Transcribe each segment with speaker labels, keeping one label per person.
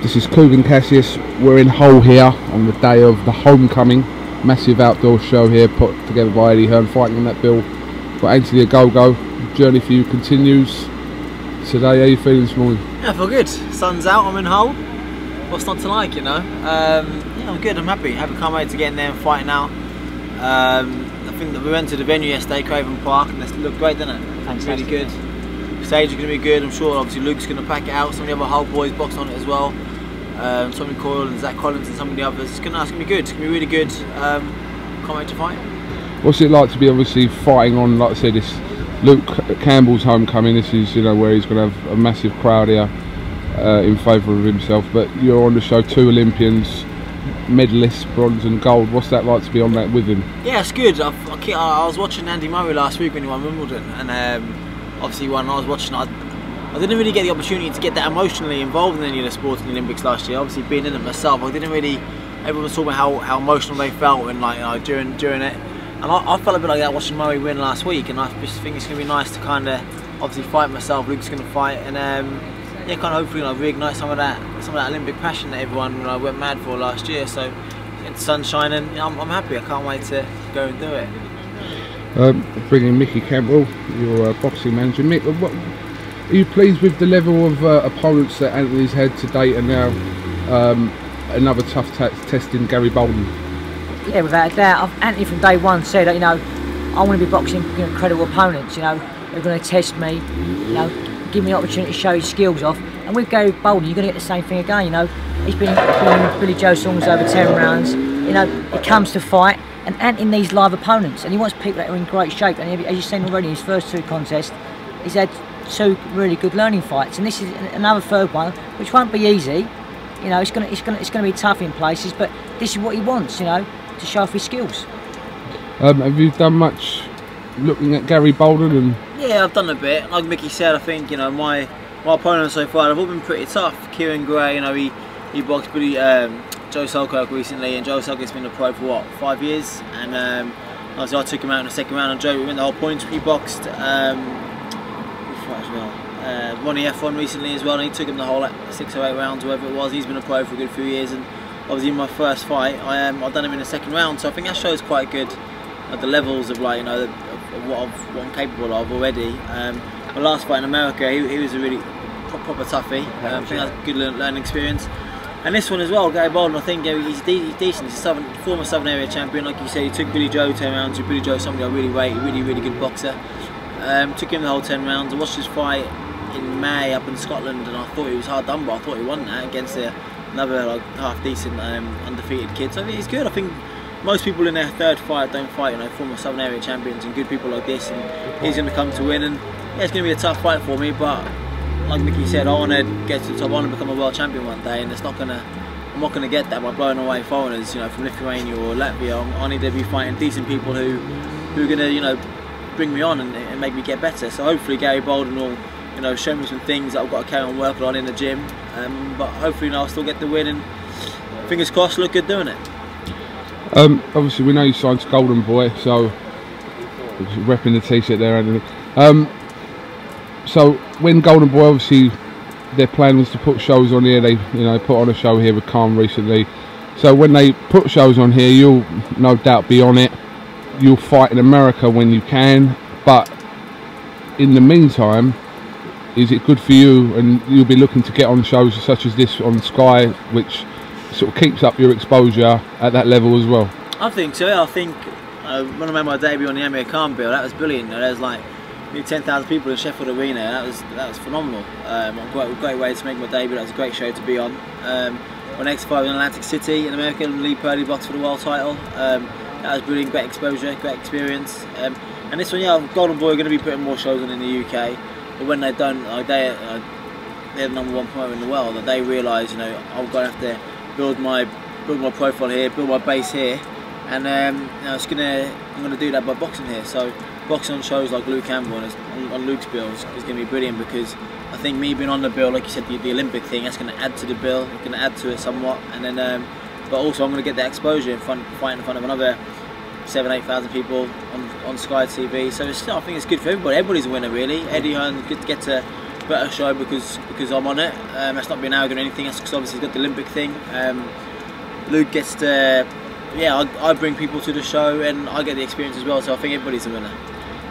Speaker 1: This is Kugan Cassius. We're in Hull here on the day of the homecoming. Massive outdoor show here put together by Eddie Hearn, fighting on that bill for Anthony Ogogo. Journey for you continues. Today, how are you feeling this morning?
Speaker 2: Yeah, I feel good. Sun's out, I'm in Hull. What's not to like, you know? Yeah, I'm good, I'm happy. Can't wait to get in there and fight now. I think that we went to the venue yesterday, Craven Park, and it looked great, didn't it?
Speaker 3: Fantastic.
Speaker 2: Really good. Stage is going to be good. I'm sure obviously Luke's going to pack it out. Some of the other Hull boys boxed on it as well. Tommy Coyle and Zach Collins and some of the others. It's going to be good. It's going to be really good. Can't wait to fight.
Speaker 1: What's it like to be obviously fighting on, like I said, this Luke Campbell's homecoming? This is, you know, where he's going to have a massive crowd here in favour of himself. But you're on the show, 2 Olympians, medalists, bronze and gold. What's that like to be on that with him?
Speaker 2: Yeah, it's good. I was watching Andy Murray last week when he won Wimbledon, and obviously when I was watching, I didn't really get the opportunity to get that emotionally involved in any of the sports in the Olympics last year. Obviously being in it myself, I didn't really. Everyone was talking about how emotional they felt when, like, you know, during it, and I felt a bit like that watching Murray win last week. And I just think it's going to be nice to kind of obviously fight myself. Luke's going to fight, and yeah, kind of hopefully, you know, reignite some of that Olympic passion that everyone, you know, went mad for last year. So the sun's shining. You know, I'm happy. I can't wait to go and do it.
Speaker 1: Bringing Mickey Cantwell, your boxing manager. Mick, are you pleased with the level of opponents that Anthony's had to date, and now another tough test in Gary Bolden?
Speaker 3: Yeah, without a doubt. Anthony from day one said that, you know, I want to be boxing, you know, credible opponents. You know, they're going to test me. You know, give me an opportunity to show his skills off. And with Gary Bolden, you're going to get the same thing again. You know, he's been with Billy Joe songs over 10 rounds. You know, it comes to fight. And Anthony needs live opponents, and he wants people that are in great shape. And as you've seen already in his first 2 contests, he's had 2 really good learning fights, and this is another 3rd one, which won't be easy. You know, it's gonna be tough in places, but this is what he wants, you know, to show off his skills.
Speaker 1: Have you done much looking at Gary Bolden? And
Speaker 2: Yeah, I've done a bit. Like Mickey said, I think, you know, my opponents so far have all been pretty tough. Kieran Gray, you know, he boxed pretty. Joe Selkirk recently, and Joe Selkirk's been a pro for what, 5 years, and obviously I took him out in the 2nd round, and Joe, we went the whole points. He boxed Ronnie F1 recently as well, and he took him the whole, like, 6 or 8 rounds, whatever it was. He's been a pro for a good few years, and obviously in my first fight, I've done him in the 2nd round, so I think that shows quite good the levels of, like, you know, of what I'm capable of already. My last fight in America, he was a really proper toughie. I think that's a good learning experience. And this one as well, Gary Bolden, I think he's decent. He's a former Southern Area champion, like you said. He took Billy Joe 10 rounds. Billy Joe, somebody I really rate, really good boxer. Took him the whole 10 rounds. I watched his fight in May up in Scotland, and I thought he was hard done, but I thought he won that against another, like, half decent undefeated kid. So I think he's good. I think most people in their 3rd fight don't fight, you know, former Southern Area champions and good people like this, and he's going to come to win. And yeah, it's going to be a tough fight for me, but like Mickey said, I want to get to the top. I want to become a world champion one day, and I'm not gonna get that by blowing away foreigners, you know, from Lithuania or Latvia. I need to be fighting decent people who are gonna, you know, bring me on and make me get better. So hopefully Gary Bolden will, you know, show me some things that I've got to carry on working on in the gym. But hopefully, you know, I'll still get the win, and fingers crossed, look good doing it.
Speaker 1: Obviously, we know you signed to Golden Boy, so repping the t-shirt there, Anthony. So when Golden Boy, obviously their plan was to put shows on here. They, you know, put on a show here with Khan recently. So when they put shows on here, you'll no doubt be on it. You'll fight in America when you can, but in the meantime, is it good for you? And you'll be looking to get on shows such as this on Sky, which sort of keeps up your exposure at that level as well.
Speaker 2: I think so. I think when I made my debut on the Amir Khan bill, that was brilliant. You know, there's like 10,000 people in Sheffield Arena. That was phenomenal. A great way to make my debut. That was a great show to be on. When X5 in Atlantic City in America, and Lee Purley boxed for the world title. That was brilliant. Great exposure, great experience. And this one, yeah, Golden Boy are going to be putting more shows on in the UK. But when they don't, they're the #1 promoter in the world. That they realise, you know, I'm going to have to build my profile here, build my base here, and you know, I'm going to do that by boxing here. So boxing on shows like Luke Campbell on Luke's bill is going to be brilliant, because I think me being on the bill, like you said, the Olympic thing, that's going to add to the bill. It's going to add to it somewhat, and then but also I'm going to get that exposure fighting in front of another 7,000–8,000 people on Sky TV. So I think it's good for everybody. Everybody's a winner, really. Eddie Hearn, good to get to better show because I'm on it. That's not being arrogant or anything. That's because obviously he's got the Olympic thing. Luke gets to, I bring people to the show and I get the experience as well. So I think everybody's a winner.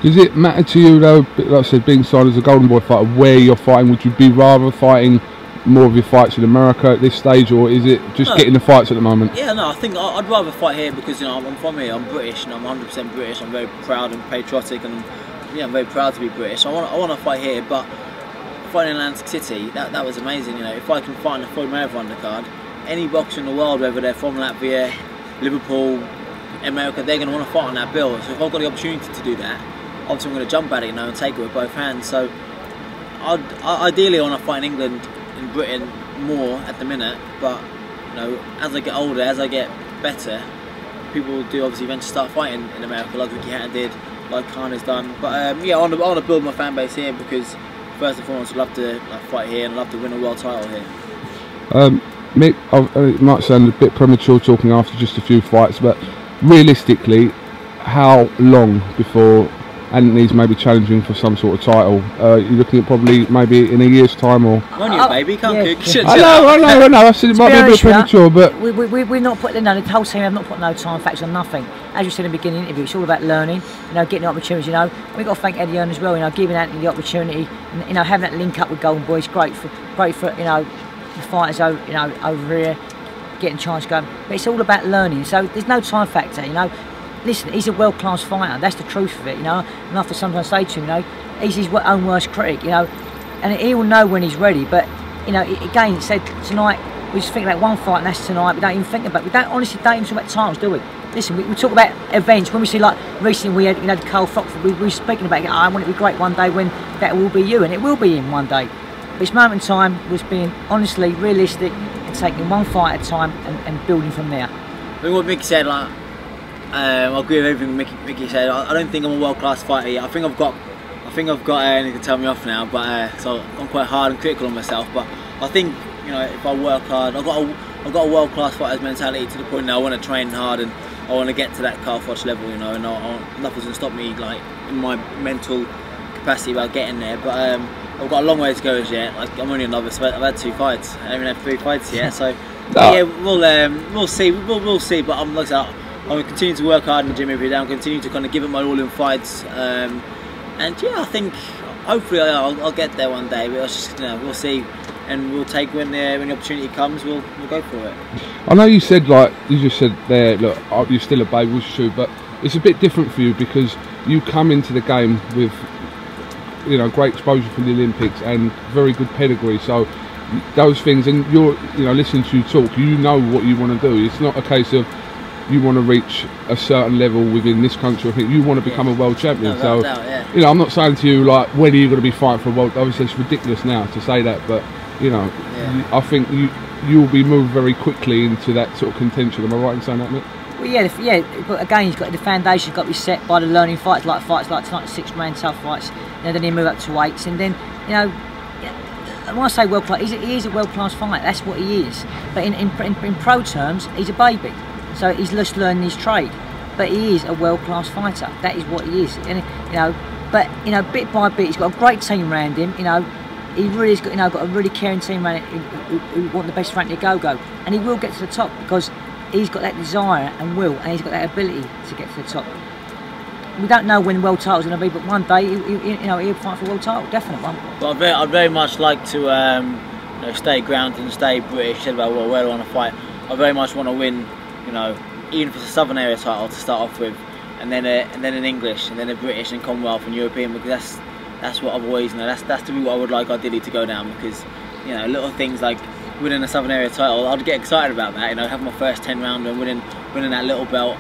Speaker 1: Does it matter to you though, like I said, being signed as a Golden Boy fighter, where you're fighting? Would you be rather fighting more of your fights in America at this stage, or is it just getting the fights at the moment?
Speaker 2: Yeah, no, I think I'd rather fight here because I'm from here. I'm British, and I'm 100% British. I'm very proud and patriotic, and I'm very proud to be British. I want to fight here, but fighting in Atlantic City, that was amazing. If I can fight in the Floyd Mayweather undercard, any boxer in the world, whether they're from Latvia, Liverpool, America, they're going to want to fight on that bill. So if I've got the opportunity to do that, obviously I'm going to jump at it, and take it with both hands. So ideally, I want to fight in England, in Britain more at the minute. But as I get older, as I get better, people do obviously eventually start fighting in America, like Ricky Hatton did, like Khan has done. But I want to build my fan base here because first and foremost, I'd love to fight here and I'd love to win a world title here.
Speaker 1: Mick, it might sound a bit premature talking after just a few fights, but realistically, how long before Anthony's maybe challenging for some sort of title? You're looking at probably maybe in a year's time, or?
Speaker 2: On you, baby, can't cook.
Speaker 1: I know. I said it might be a bit premature, but
Speaker 3: we're not putting the whole team have not put no time facts on nothing. As you said in the beginning of the interview, it's all about learning. Getting the opportunities. We've got to thank Eddie Hearn as well. Giving Anthony the opportunity, and having that link up with Golden Boy is great for the fighters over here getting a chance to go. But it's all about learning. So there's no time factor. Listen, he's a world-class fighter. That's the truth of it, And I have to sometimes say to him, he's his own worst critic, and he will know when he's ready. But again, it said tonight we just think about one fight, and that's tonight. We don't even think about it. We don't honestly don't even talk about titles, do we? Listen, we talk about events. When we see, like recently, we had Carl Foxford. We were speaking about it. I want it to be great one day when that will be you, and it will be him one day. But this moment in time was being honestly realistic and taking one fight at a time and building from there.
Speaker 2: I think what Mickey said, I agree with everything Mickey said. I don't think I'm a world-class fighter yet. I think I've got anything to tell me off now, but so I'm quite hard and critical on myself. But I think if I work hard, I've got a world-class fighter's mentality to the point now I want to train hard and I want to get to that Carl Foch level, and nothing's gonna stop me in my mental capacity about getting there. But I've got a long way to go as yet. I'm only a novice. I've had 2 fights. I haven't had 3 fights yet. So we'll see. We'll see. But I'm going to continue to work hard in the gym every day. I'm continue to kind of give it my all in fights, and I think hopefully I'll get there one day. But we'll see, and we'll take when the opportunity comes. We'll go for it.
Speaker 1: I know you said you just said there, look, you're still a baby, which is true, but it's a bit different for you because you come into the game with great exposure from the Olympics and very good pedigree. So those things, and you're listening to you talk, what you want to do. It's not a case of you want to reach a certain level within this country. I think you want to become a world champion. So I'm not saying to you when are you going to be fighting for a world. Obviously it's ridiculous now to say that, but I think you'll be moved very quickly into that sort of contention. Am I right in saying that, Mick?
Speaker 3: Well, but again, the foundation's got to be set by the learning fights like tonight, 6-man tough fights. Then he move up to 8s, and then when I say world class, he is a world class fighter. That's what he is. But in pro terms, he's a baby. So he's just learning his trade, but he is a world-class fighter. That is what he is, and but bit by bit, he's got a great team around him. He really has got a really caring team around him who want the best for Anthony Ogogo, and he will get to the top because he's got that desire and will, and he's got that ability to get to the top. We don't know when world title's going to be, but one day he'll fight for a world title, definite one.
Speaker 2: But I'd very much like to stay grounded and stay British. Said about where do I want to fight. I very much want to win. Even if it's a Southern area title to start off with, and then an English, and then a British and Commonwealth and European, because that's what I've always that's the route I would like ideally to go down, because little things like winning a Southern area title, I'd get excited about that. Having my first 10 rounder and winning that little belt.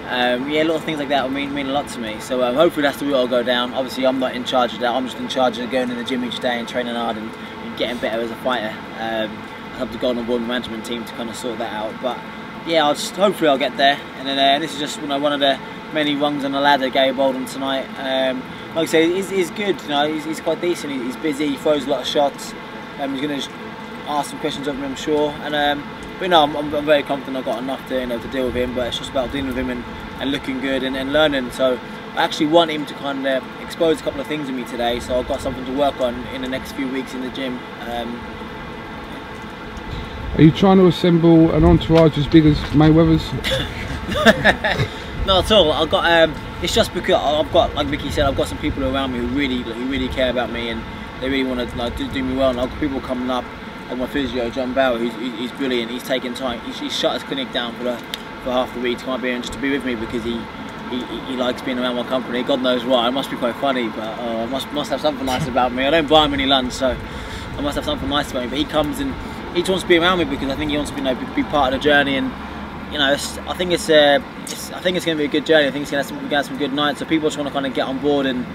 Speaker 2: Little things like that will mean a lot to me. So hopefully that's the route I'll go down. Obviously I'm not in charge of that. I'm just in charge of going in the gym each day and training hard and getting better as a fighter. I have the Golden Boy management team to kind of sort that out. But hopefully I'll get there, and then this is just one of the many rungs on the ladder. Gary Bolden tonight, like I say, he's good. He's quite decent. He's busy. He throws a lot of shots. He's going to ask some questions of me, I'm sure. And but I'm very confident I've got enough to deal with him. But it's just about dealing with him and looking good and learning. So I actually want him to kind of expose a couple of things in me today, so I've got something to work on in the next few weeks in the gym.
Speaker 1: Are you trying to assemble an entourage as big as Mayweather's?
Speaker 2: Not at all. I've got. It's just because I've got, like Mickey said, I've got some people around me who really care about me, and they really want to like do me well. And I've got people coming up, like my physio, John Bauer, he's brilliant. He's taking time. He's shut his clinic down for half the week to come up here and just to be with me because he likes being around my company. God knows why. I must be quite funny, but I must have something nice about me. I don't buy him any lunch, so I must have something nice about me. But he comes and he just wants to be around me because I think he wants to be part of the journey. And I think it's going to be a good journey. I think it's going to have some good nights. So people just want to kind of get on board and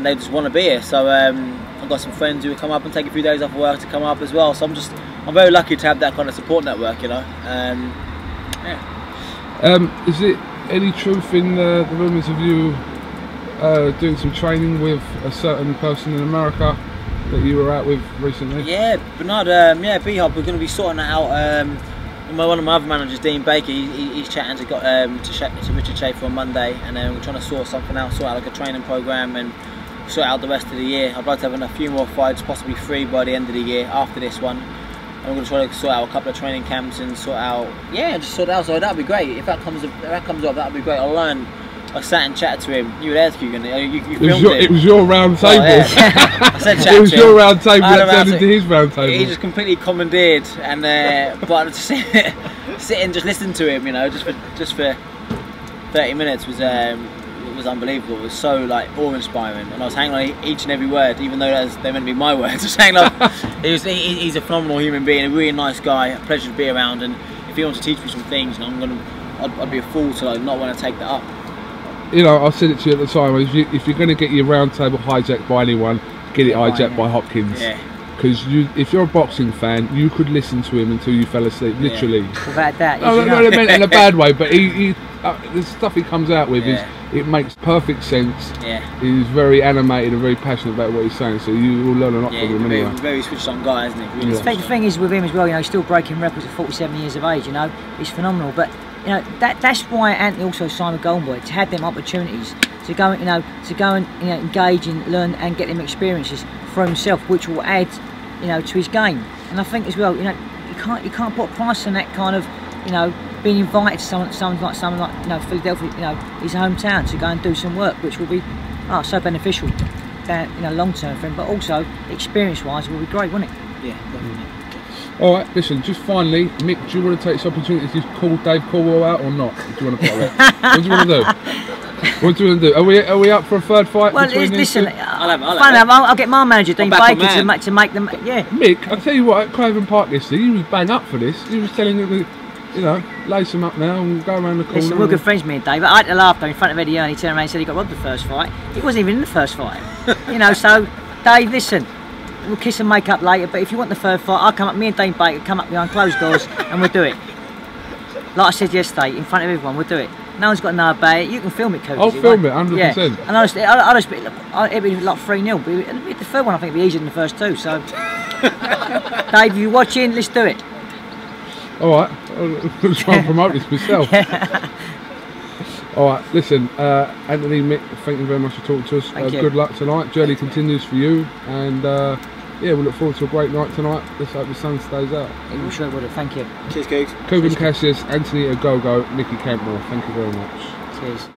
Speaker 2: they just want to be here. So I've got some friends who will come up and take a few days off of work to come up as well. So I'm very lucky to have that kind of support network, yeah.
Speaker 1: Is it any truth in the rumours of you doing some training with a certain person in America that you were out with recently?
Speaker 2: Yeah, Bernard, B-Hub, we're going to be sorting that out. One of my other managers, Dean Baker, he's chatting to Richard Schaefer on Monday, and we're trying to sort something out, sort out like a training program and sort out the rest of the year. I'd like to have a few more fights, possibly 3 by the end of the year after this one. And we're going to try to sort out a couple of training camps and sort out, just sort it out. So that'd be great. If that comes up, that'd be great. I'll learn. I sat and chatted to him. You were there, Kugan. You filmed it.
Speaker 1: It was your round table.
Speaker 2: Oh, yeah. I said chat
Speaker 1: it was
Speaker 2: to
Speaker 1: your
Speaker 2: him.
Speaker 1: round table that turned into his round table.
Speaker 2: He just completely commandeered, and but to sit and just listen to him, just for 30 minutes was unbelievable. It was so like awe-inspiring, and I was hanging on each and every word, even though they meant to be my words. I was hanging on. He's a phenomenal human being, a really nice guy, a pleasure to be around, and if he wants to teach me some things, I'd be a fool to like not want to take that up.
Speaker 1: I said it to you at the time. If you're going to get your round table hijacked by anyone, get it hijacked by Hopkins.
Speaker 2: Yeah.
Speaker 1: Because if you're a boxing fan, you could listen to him until you fell asleep, literally.
Speaker 3: Without that,
Speaker 1: no, I meant in a bad way, but the stuff he comes out with it makes perfect sense.
Speaker 2: Yeah.
Speaker 1: He's very animated and very passionate about what he's saying, so you will learn a lot from him anyway.
Speaker 2: He's a very switched on guy, isn't he? Really
Speaker 3: The thing is with him as well, he's still breaking records at 47 years of age. He's phenomenal. But that's why Anthony also signed with Golden Boy, to have them opportunities to go and engage and learn and get them experiences for himself, which will add to his game. And I think as well, you can't put a price on that kind of being invited to someone like Philadelphia, his hometown, to go and do some work, which will be so beneficial long term for him, but also experience wise it will be great, wouldn't it?
Speaker 2: Yeah, definitely.
Speaker 1: Alright, listen, just finally, Mick, do you want to take this opportunity to call Dave Caldwell out or not? Do you want to put it? What do you want to do? What do you want to do? Are we up for a third fight?
Speaker 3: Well, listen, I'll get my manager Dean Baker to make them. Yeah.
Speaker 1: Mick, I'll tell you what, at Craven Park yesterday, he was bang up for this. He was telling him, lace him up now and go around the corner.
Speaker 3: Listen, we're good friends, me and Dave. I had to laugh though in front of Eddie, and he turned around and said he got robbed the first fight. He wasn't even in the first fight. So Dave, listen. We'll kiss and make up later, but if you want the third fight, I'll come up, me and Dean Baker come up behind closed doors and we'll do it. Like I said yesterday, in front of everyone, we'll do it. No one's got to know about it. You can film it, Coach.
Speaker 1: I'll film it, 100%.
Speaker 3: Yeah. And it'd be like 3-0, but the third one I think would be easier than the first two, so... Dave, if you're watching, let's do it.
Speaker 1: Alright, I'll try and promote this myself. Alright, listen, Anthony, Mick, thank you very much for talking to us. Good luck tonight. Journey continues for you, and we look forward to a great night tonight. Let's hope the sun stays out.
Speaker 3: I'm sure it would. Thank you.
Speaker 2: Cheers, Cougs.
Speaker 1: Kugan Cassius, Anthony Ogogo, Nicky Cantwell. Thank you very much.
Speaker 3: Cheers.